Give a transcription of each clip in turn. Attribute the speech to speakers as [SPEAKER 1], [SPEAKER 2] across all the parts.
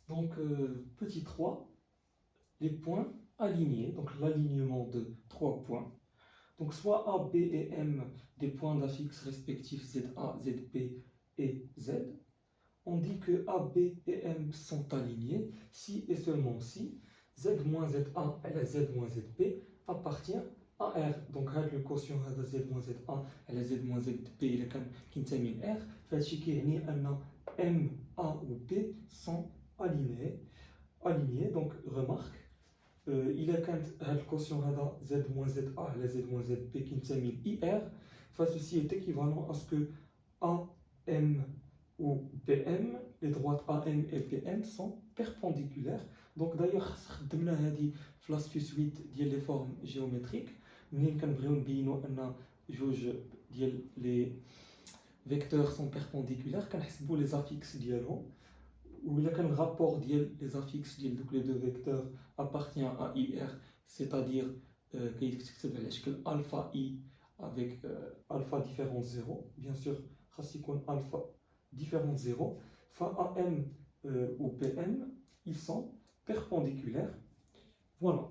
[SPEAKER 1] Donc, petit 3, les points alignés, donc l'alignement de 3 points. Donc, soit A, B et M, des points d'affixe respectifs ZA, ZB et Z. On dit que A, B et M sont alignés si et seulement si Z moins ZA et la Z moins ZB appartient à R. Donc, le quotient de Z moins ZA et la Z moins ZB il كينتمي ل R. فهادشي كيعني أن M, A ou B sont alignés. Donc, remarque, il a le quotient Z moins ZA et la Z moins ZB كينتمي ل IR. Ceci est équivalent à ce que AM ou PM, les droites AM et PM sont perpendiculaires. Donc d'ailleurs, خدمنا هذه في l'astuce 8 ديال les formes géométriques. منين كنبغيو نبينوا ان جوج ديال les vecteurs sont perpendiculaires, كنحسبوا les affixes ديالهم. Ou il y a le rapport ديال les affixes ديال دوك les deux vecteurs appartient à IR, c'est-à-dire كيتكتب على شكل alpha I avec alpha différence 0. Bien sûr, خاص يكون alpha différence 0. AM ou PM, ils sont perpendiculaires. Voilà.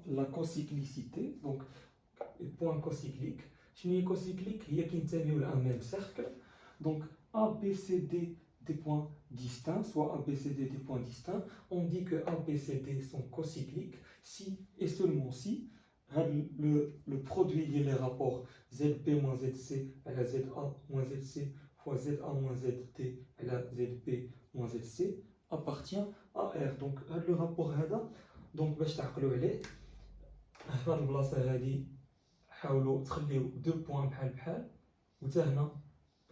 [SPEAKER 1] La cocyclicité, donc le point cocyclique. Chez cocyclique, il y a qui un même cercle. Donc A, B, C, D des points distincts, soit A, B, C, D des points distincts. On dit que A, B, C, D sont cocycliques si et seulement si le produit des rapports ZP moins ZC à la ZA moins ZC fois ZA moins ZT à la ZP moins ZC appartient à R. Donc le rapport هذا donc باش تعقلوا عليه في هذه البلاصه هذه حاولوا تخليو دو بوين بحال وتا هنا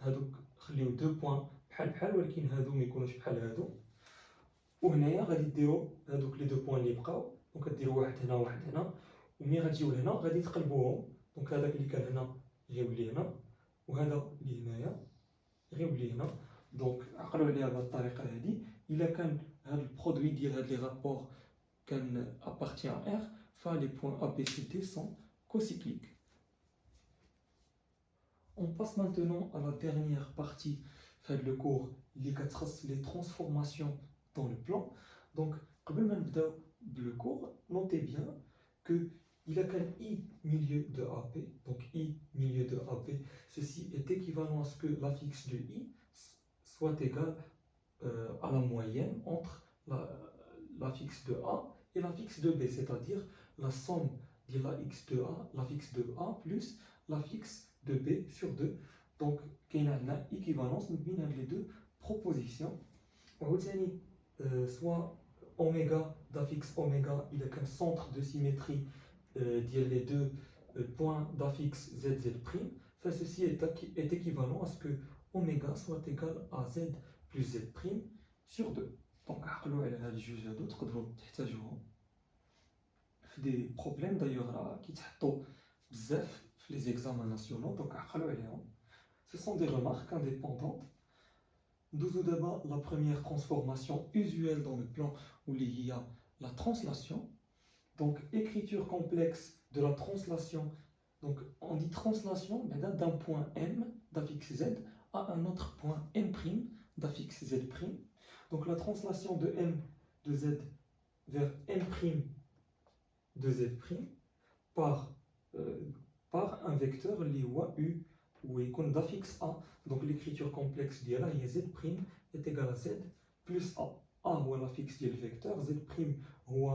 [SPEAKER 1] هادوك خليو دو بوين بحال ولكن هادو ما يكونوش بحال هادو. وهنايا غادي ديروا هادوك لي دو بوين اللي بقاو دونك كديروا واحد هنا وواحد هنا وملي غتجيو لهنا غادي تقلبوهم. دونك هذاك اللي كان هنا غيولي هنا وهذا اللي هنايا غيولي هنا. دونك عقلوا عليها بهذه الطريقه هذه. الا كان هذا البرودوي ديال هاد لي رابور كان appartient à R, les points A, B, C, D sont cocycliques. On passe maintenant à la dernière partie de le cours, les transformations dans le plan. Donc, avant de le cours, notez bien que il a qu'un I milieu de AP. Donc, I milieu de AP, ceci est équivalent à ce que l'affixe de I soit égal à la moyenne entre l'affixe de A et l'affixe de B, c'est-à-dire la somme de l'affixe de A, l'affixe de A plus l'affixe de B sur 2. Donc, il y a une équivalence entre les deux propositions. Soit oméga d'affixe oméga, il y a qu'un centre de symétrie des deux points d'affixe Z, Z'. Ceci est équivalent à ce que oméga soit égal à Z plus Z' sur 2. Donc, les juges d'autres des problèmes d'ailleurs qui sont les examens nationaux. Donc, ce sont des remarques indépendantes. Nous d'abord la première transformation usuelle dans le plan où il y a la translation. Donc, écriture complexe de la translation. Donc, on dit translation d'un point M d'affixe Z à un autre point M' d'affixe Z'. Donc, la translation de M de Z vers M' de Z' par un vecteur U ou d'affixe A. Donc l'écriture complexe de Z' est égale à Z plus A. A ou l'affixe du vecteur, Z' ou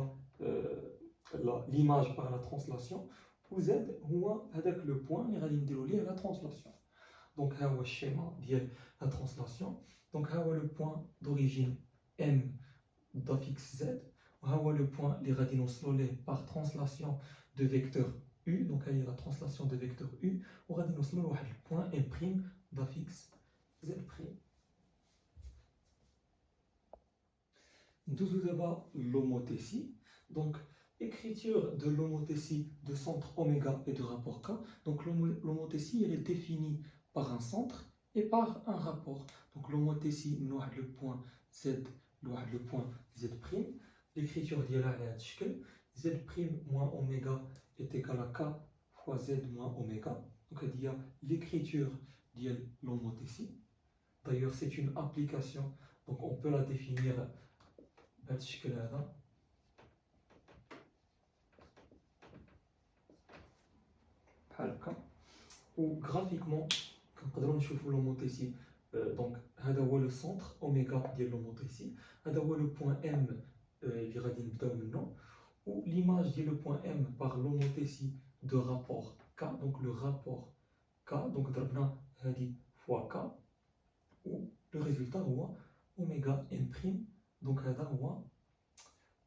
[SPEAKER 1] l'image par la translation, ou Z ou avec le point lié à la translation. Donc là le schéma de la translation. Donc là le point d'origine M d'affixe Z. Là le point les radinoclolés par translation de vecteur U. Donc là il y a la translation de vecteur U. On va dire le point M' d'affixe Z'. Nous avons l'homothétie. Donc écriture de l'homothétie de centre oméga et de rapport K. Donc l'homothétie elle est définie par un centre et par un rapport. Donc l'homothétie nous a le point Z, le point Z'. L'écriture d'Yala est Z' moins oméga est égal à K fois Z moins oméga. Donc il y a l'écriture de l'homothétie. D'ailleurs, c'est une application, donc on peut la définir بهذا الشكل هذا. بحال هكا. Ou graphiquement, كنقدروا نشوفوا l'homothétie. Donc هذا هو لو سونتر اوميغا ديال l'homothétie. هذا هو لو بوين ام اللي غادي نبداو منه. Ou l'image ديال لو بوين ام par l'homothétie de rapport K. Donc le rapport K, donc ضربنا هذه fois K. Ou le résultat هو oméga m'. Donc هذا هو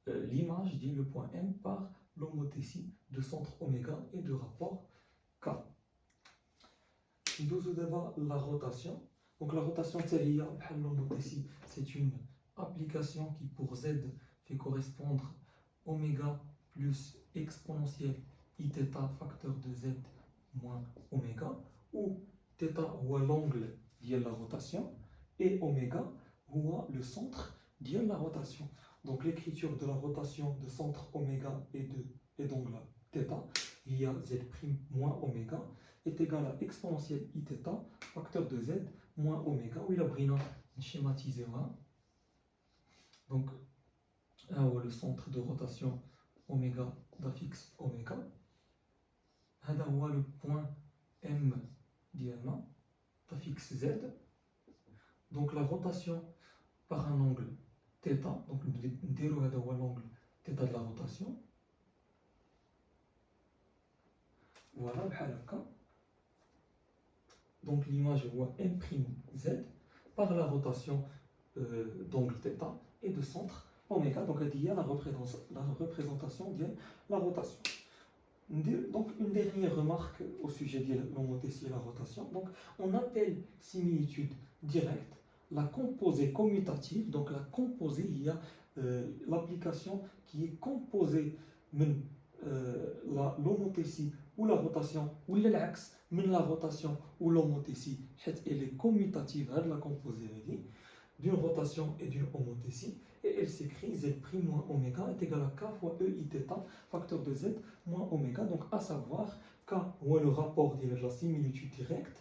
[SPEAKER 1] l'image ديال le point M par l'homothétie de centre oméga et de rapport K. ندوزو دابا la rotation. Donc la rotation تاهي بحال l'homothétie, c'est une application qui pour Z fait correspondre oméga plus exponentielle iθ facteur de Z moins oméga, où θ هو l'angle ديال la rotation et oméga هو le centre ديال la rotation. Donc l'écriture de la rotation de centre oméga et d'angle θ via Z' moins oméga est égale à exponentielle iθ facteur de Z moins oméga. Oui, la brina schématisé. Donc le centre de rotation oméga d'affixe oméga. هذا هو le point M ديالنا d'affixe Z. Donc la rotation par un angle θ, donc نديرو هذا هو l'angle θ de la rotation. Voilà بحال هكا. Donc l'image هو m'Z par la rotation d'angle θ et de centre oméga. Donc il y a la représentation de la rotation. Donc une dernière remarque au sujet de l'homothétie et la rotation. Donc on appelle similitude directe la composée commutative. Donc la composée, il y a l'application qui est composée l'homothétie ou la rotation ou l'axe من la rotation ou l'homothétie, elle est commutative à la composée d'une rotation et d'une homothétie, et elle s'écrit Z' moins oméga est égal à K fois E iθ facteur de Z moins oméga. Donc à savoir K ou le rapport de la similitude directe,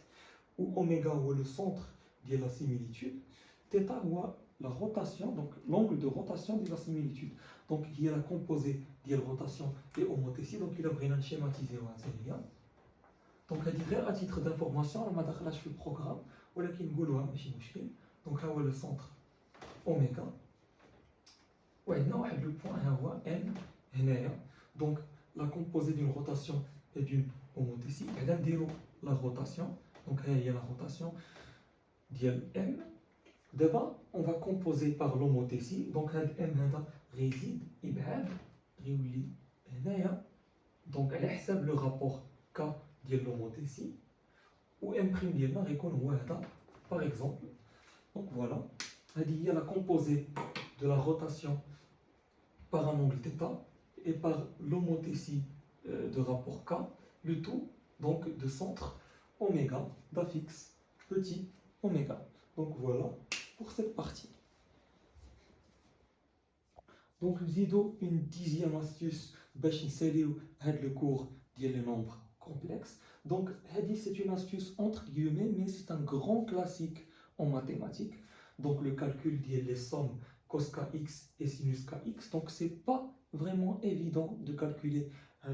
[SPEAKER 1] ou oméga ou le centre de la similitude, θ ou la rotation, donc l'angle de rotation de la similitude. Donc il y a la composée de la rotation et homothétie, donc il a bien schématisé. Donc à titre d'information, on a fait le programme, donc là où est le centre oméga, le point N, donc la composée d'une rotation et d'une homothétie, elle a la rotation, donc il y a la rotation M. D'abord, on va composer par l'homothétie, donc M réside, donc elle a le rapport K de l'homothétie, ou M' par exemple. Donc voilà, il y a la composée de la rotation par un angle θ et par l'homothétie de rapport K, le tout donc de centre oméga d'affixe petit oméga. Donc voilà pour cette partie. Donc nous une dixième astuce باش نساليو هذا le cours ديال les nombres complexes. Donc c'est une astuce entre guillemets, mais c'est un grand classique en mathématiques. Donc le calcul des sommes cos kx et sinus kx. Donc c'est pas vraiment évident de calculer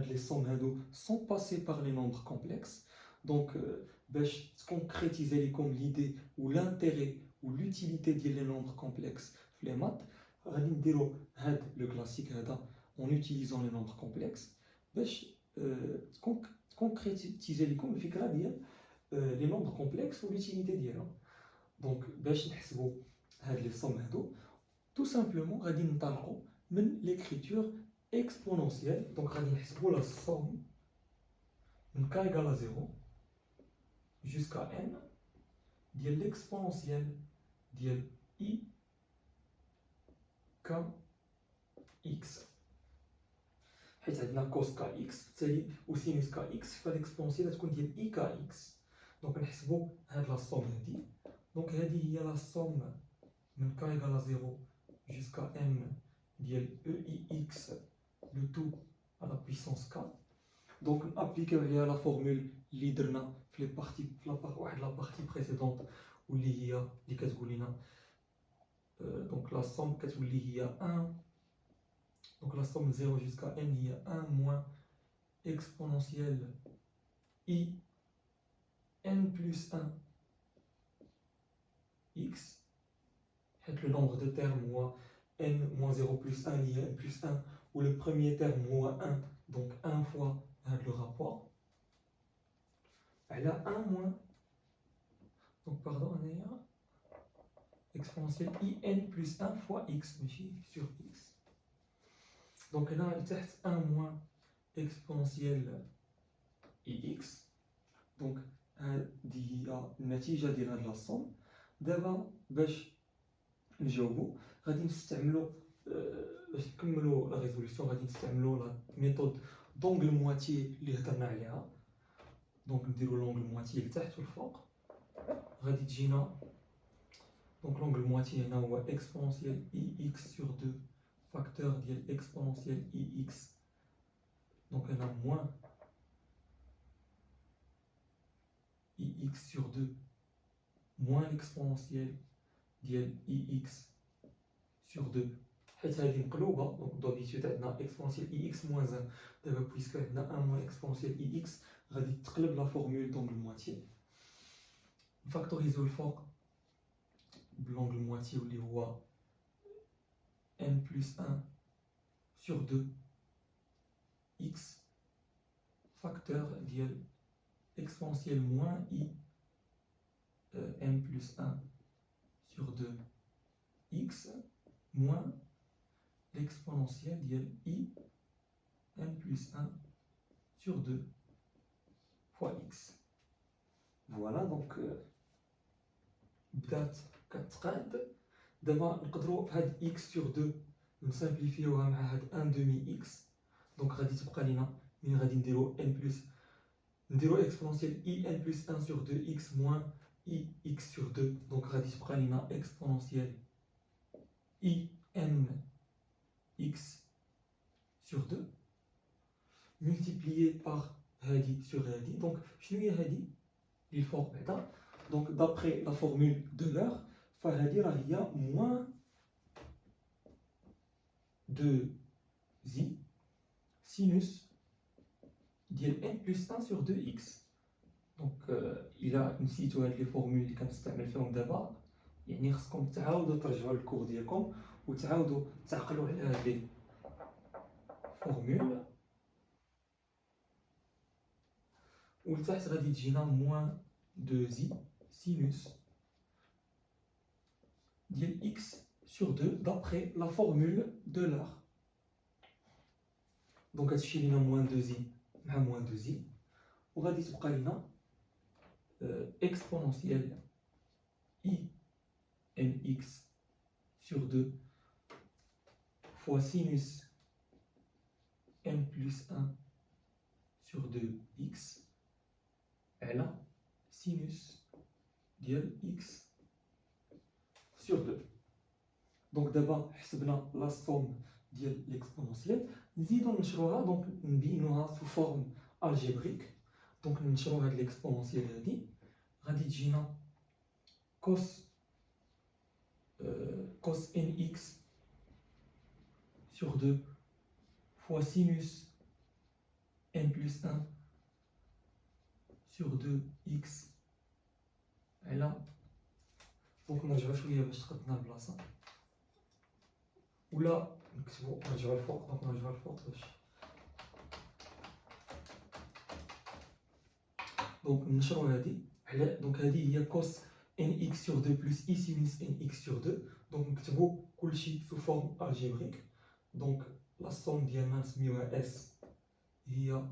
[SPEAKER 1] les sommes sans passer par les nombres complexes. Donc concrétiser comme l'idée ou l'intérêt ou l'utilité des nombres complexes les maths, le classique en utilisant les nombres complexes. Concrétiser les nombres complexes ou l'utilité d'eux. Donc, les sommes, tout simplement, l'écriture exponentielle. Donc, la somme de k égale à 0 jusqu'à n de l'exponentielle de I kx. حيت عندنا cos kx ou sinus kx فالإكسبونسيال تكون ديال I kx. Donc نحسبوا هاد لا somme هادي. Donc هذه هي la somme من k égale à 0 jusqu'à n ديال EIX, le tout à la puissance k. Donc appliquer la formule اللي درنا في la partie précédente واللي هي اللي كتقول لنا دونك لا سوم كتولي هي 1. دونك لا سوم 0 jusqu'à n هي 1 moins exponentielle i n plus 1 x, حيت le nombre de termes هو n moins 0 plus 1 هي n plus 1, où le premier terme هو 1, donc 1 fois le rapport على 1 moins, donc pardon هنايا exponentielle i n plus 1 fois x ماشي sur x. donc هنا لتحت 1 moins exponentielle ix. donc هذه هي النتيجة ديال هاد لا سوم. دابا باش نجاوبو غادي نستعملو باش نكملو لا ريزوليسيون غادي نستعملو لا ميثود دونغل مواتيي اللي هضرنا عليها. دونك نديرو لونغل مواتيي لتحت والفوق غادي تجينا. دونك لونغل مواتيي هنا هو اكسبونونسيال اي اكس سور 2 فاكتور ديال اكسبونونسيال اي اكس. دونك هنا موان اي اكس سور 2 موان الاكسبونونسيال ديال اي اكس سور 2 حيت هذه مقلوبه. دونك دوبيتود عندنا اكسبونونسيال اي اكس موان 1. دابا بويسكو عندنا 1 موان اكسبونونسيال اي اكس غادي تقلب لا فورمول دونغل مواتيي. نفاكتوريزو الفوق بلونغل مواتيي واللي هو n plus 1 sur 2 x facteur ديال exponentielle moins i n plus 1 sur 2 x moins l'exponentielle ديال i n plus 1 sur 2 fois x. Voilà, donc بدات كتقاد. دابا نقدروا بهاد x sur 2 نسامبليفيوها مع هاد 1 demi x. دونك غادي تبقى لينا من غادي نديرو n plus نديرو اكسبونونسيال i n plus 1 sur 2 x moins i x sur 2. دونك غادي تبقى لينا اكسبونونسيال i n x sur 2 multiplié par هادي sur هادي. دونك شنو هي هادي اللي الفوق بعدا؟ دونك دابخي لا فورمول دو لور فهادي راه هي موان دو زي سينوس ديال n plus 1 sur 2x. دونك الى نسيتو هاد لي فورمول اللي كنستعمل فيهم دابا يعني خصكم تعاودوا ترجعوا للكور ديالكم وتعاودوا تعقلوا على هاد لي فورمول. ولتحت غادي تجينا موان دو زي سينوس ديال x sur 2 d'après la formule de l'heure. دونك هادشي لينا موان دو زي مع موان دو زي وغادي تبقى لينا exponentielle i n x sur 2 fois sinus n plus 1 sur 2x على sinus ديال x sur 2. دونك دابا حسبنا لا سوم ديال ليكسبونونسيال نزيدو نشروها. دونك نبينوها سو فورم الجبريك. دونك نشرو هاد ليكسبونونسيال هادي غادي تجينا كوس كوس ان اكس sur 2 fois sinus n plus 1 sur 2x على. دونك نرجعو شويه باش تقدنا البلاصه ولا نكتبو نرجعو الفوق. دونك نرجعو الفوق باش دونك نشرو هادي على. دونك هادي هي كوس ان اكس sur 2 بلس اي سينوس ان اكس sur 2. دونك نكتبو كلشي سو فورم الجبريك. دونك لا سوم ديالنا نسميوها اس هي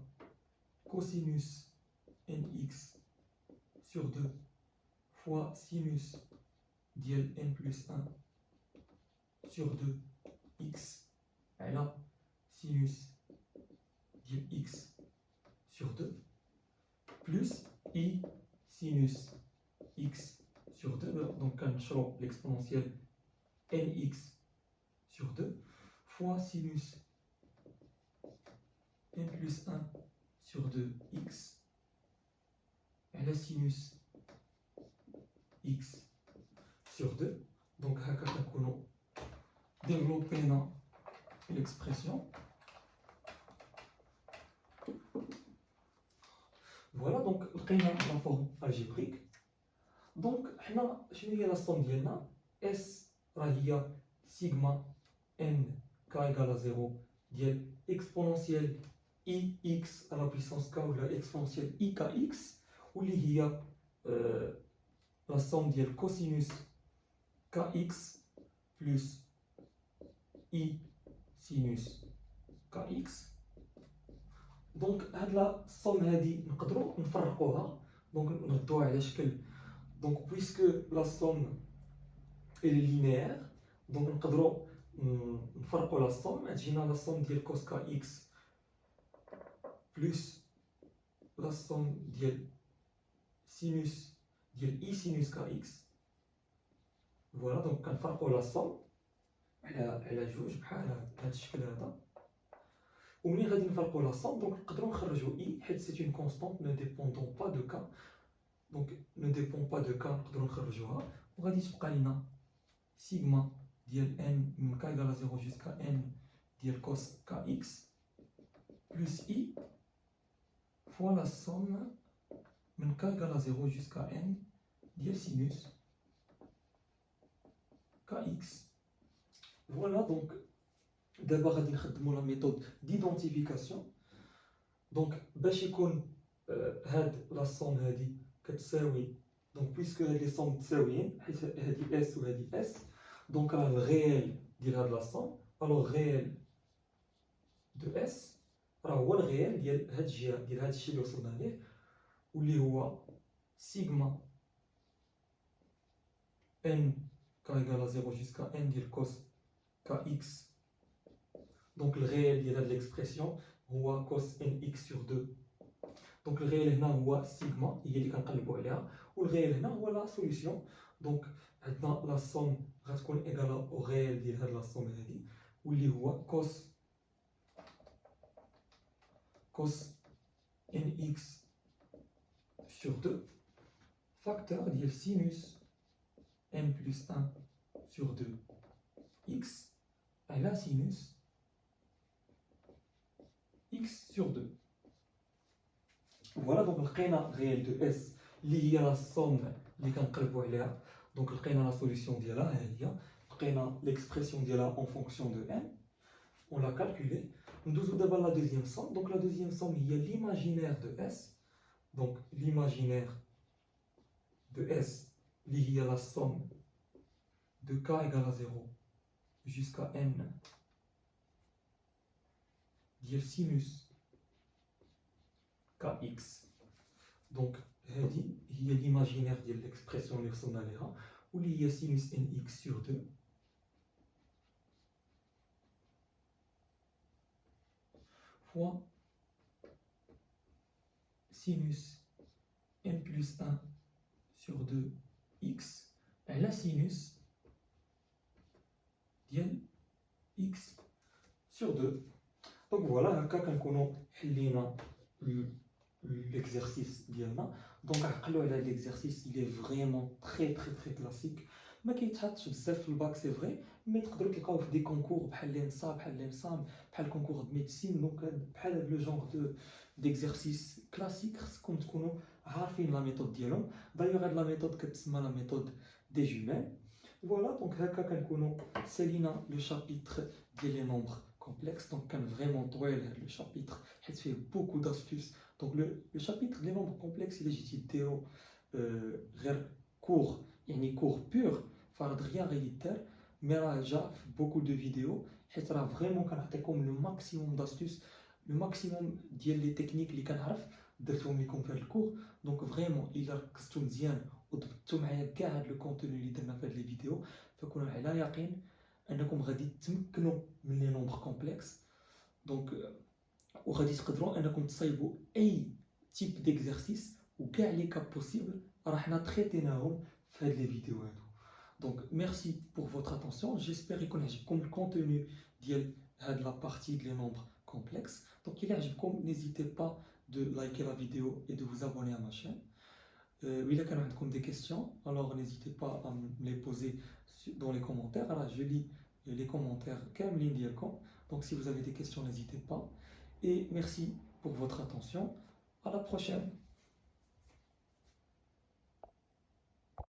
[SPEAKER 1] كوسينوس ان اكس sur 2 fois sinus ديال n plus 1 sur 2x على sinus ديال x sur 2 plus i sinus x sur 2. donc كنشرو l'exponentielle nx sur 2 fois sinus n plus 1 sur 2x على sinus x sur 2. Donc, on développer l'expression. Voilà, donc la forme algébrique. Donc, je vais la somme de S est sigma n k égale à 0 exponentielle ix à la puissance k ou la exponentielle ikx, où il y a la somme de cosinus kx plus i sinus kx. Donc, la somme نقدروا نفرقوها donc نردوها على شكل donc puisque la somme elle est linéaire donc نقدروا نفرقوا la somme تجينا la somme ديال cos kx plus la somme ديال sinus ديال i sinus kx. voilà donc كنفرقوا la somme على جوج بحال هذا الشكل هذا. ومنين غادي نفرقوا لا somme donc نقدروا نخرجوا i حيت c'est une constante ne dépendant pas de k donc ne dépend pas de k نقدروا نخرجوها وغادي تبقى لنا sigma ديال n من k égale à 0 jusqu'à n ديال cos kx plus i fois la somme من k égale à 0 jusqu'à n ديال sinus kx. voilà donc d'abord غادي نخدموا la méthode d'identification. donc باش يكون هاد la somme هادي كتساوي donc puisque هاد les sommes متساويين حيت هادي s وهادي s donc راه الغيال ديال هاد la somme alors réel de s راه هو الغيال ديال هاد الجهه ديال هاد الشيء اللي وصلنا ليه واللي هو sigma n k égale à 0 jusqu'à n ديال cos kx. donc le réel de l'expression هو cos nx sur 2. donc le réel هنا هو sigma هي اللي كنقلبوا عليها والغيال هنا هو la solution. donc عندنا la somme غتكون égale au réel ديال هاد la somme هادي واللي هو cos nx sur 2 facteur ديال sinus n plus 1 sur 2 x et la sinus x sur 2. Voilà donc le réel de S lié à la somme اللي كنقلبوا عليها. donc لقينا la solution ديالها ها هي لقينا l'expression ديالها en fonction de n on l'a calculé. ندوزو دابا la deuxième somme. donc la deuxième somme هي l'imaginaire de S. donc l'imaginaire de S lié à la somme de k égale à 0 jusqu'à n ديال sinus kx. donc هذه هي l'imaginaire ديال l'expression اللي وصلنا ليها واللي هي sinus nx sur 2 fois sinus n plus 1 sur 2 x et la sinus ديال x sur 2. donc voilà هكا كنكونوا حلينا l'exercice ديالنا. donc عقلوا على هذا l'exercice il est vraiment très classique ما كيتحطش بزاف في الباك سي فري مي تقدروا تلقاوه في دي كونكور بحال الانصا بحال الانصام بحال كونكور د ميديسين. دونك بحال هذا لو جونغ دو ديكزرسيس كلاسيك خصكم تكونوا عارفين لا ميثود ديالهم. دايوغ هاد لا ميثود كتسمى لا ميثود دي جوميل. فوالا دونك هكا كنكونوا سالينا لو شابيتر ديال لي نومبر complexe. donc كان فريمون طويل هذا لو شابيتر حيت فيه بوكو d'astuces. donc le chapitre des nombres complexes il est ديرو غير كور يعني كور بور فراه دغيا غيدار مي راه جا في بوكو دو فيديو حيت راه فريمون كنعطيكم لو ماكسيموم داستوس لو ماكسيموم ديال لي تكنيك اللي كنعرف درتهم لكم في هذا الكور. دونك فريمون الا ركزتوا مزيان وضبطتوا معايا كاع هاد لو كونتوني اللي درنا في هاد لي فيديو فكونوا على يقين انكم غادي تمكنوا من لي نومبر كومبلكس. دونك وغادي تقدروا انكم تصايبوا اي تيب ديكزرسيس وكاع لي كاب بوسيبل راه حنا تريتيناهم في هاد لي فيديو هادو. دونك ميرسي بور فوتر اتونسيون. جيسبر يكون عجبكم الكونتوني ديال هاد لا بارتي ديال لي نومبر كومبلكس. دونك الى عجبكم n'hésitez pas de liker la vidéo et de vous abonner à ma chaîne. Oui, là, quand on a des questions, alors n'hésitez pas à me les poser dans les commentaires. Alors, je lis les commentaires كاملين ديالكم. Donc, si vous avez des questions, n'hésitez pas. Et merci pour votre attention. À la prochaine.